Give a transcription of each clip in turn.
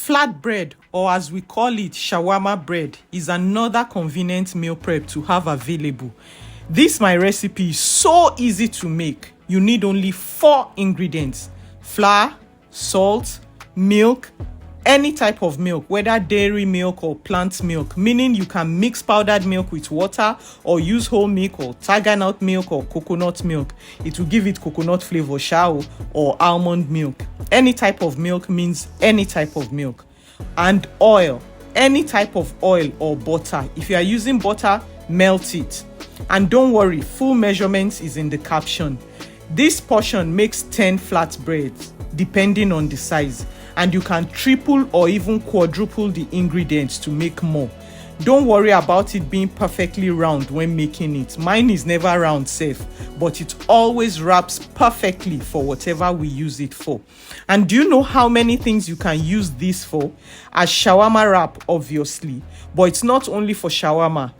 Flatbread, or as we call it, shawarma bread, is another convenient meal prep to have available. This my recipe is so easy to make. You need only 4 ingredients: flour, salt, milk, any type of milk, whether dairy milk or plant milk, meaning you can mix powdered milk with water or use whole milk or tiger nut milk or coconut milk. It will give it coconut flavor, or almond milk. Any type of milk means any type of milk. And oil, any type of oil or butter. If you are using butter, melt it. And don't worry, full measurements is in the caption. This portion makes 10 flatbreads depending on the size, and you can triple or even quadruple the ingredients to make more. Don't worry about it being perfectly round when making it. Mine is never round safe, but it always wraps perfectly for whatever we use it for. And do you know how many things you can use this for? As shawarma wrap, obviously, but it's not only for shawarma.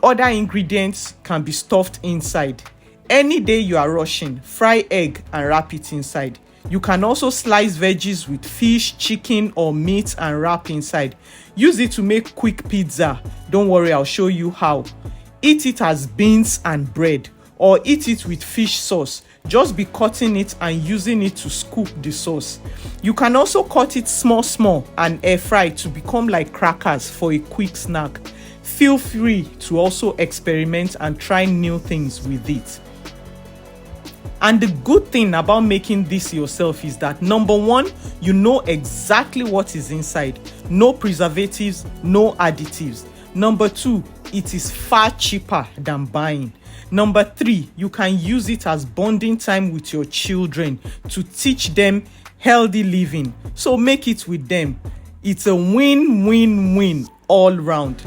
Other ingredients can be stuffed inside. Any day you are rushing, fry egg and wrap it inside. You can also slice veggies with fish, chicken, or meat and wrap inside. Use it to make quick pizza. Don't worry, I'll show you how. Eat it as beans and bread, or eat it with fish sauce. Just be cutting it and using it to scoop the sauce. You can also cut it small and air fry to become like crackers for a quick snack. Feel free to also experiment and try new things with it. And the good thing about making this yourself is that, number 1, you know exactly what is inside. No preservatives, no additives. Number 2, it is far cheaper than buying. Number 3, you can use it as bonding time with your children to teach them healthy living. So make it with them. It's a win-win-win all round.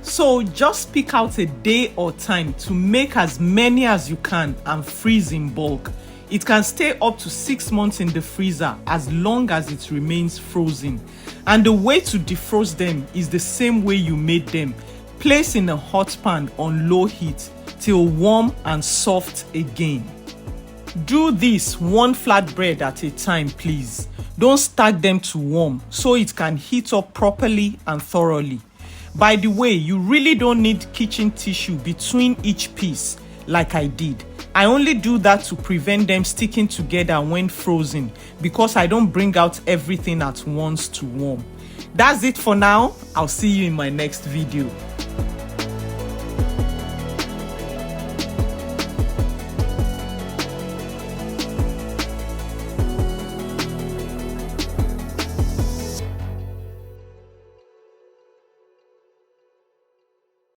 So just pick out a day or time to make as many as you can and freeze in bulk. It can stay up to 6 months in the freezer as long as it remains frozen. And the way to defroze them is the same way you made them. Place in a hot pan on low heat till warm and soft again. Do this 1 flatbread at a time, please. Don't stack them to warm so it can heat up properly and thoroughly. By the way, you really don't need kitchen tissue between each piece like I did. I only do that to prevent them sticking together when frozen, because I don't bring out everything at once to warm. That's it for now. I'll see you in my next video.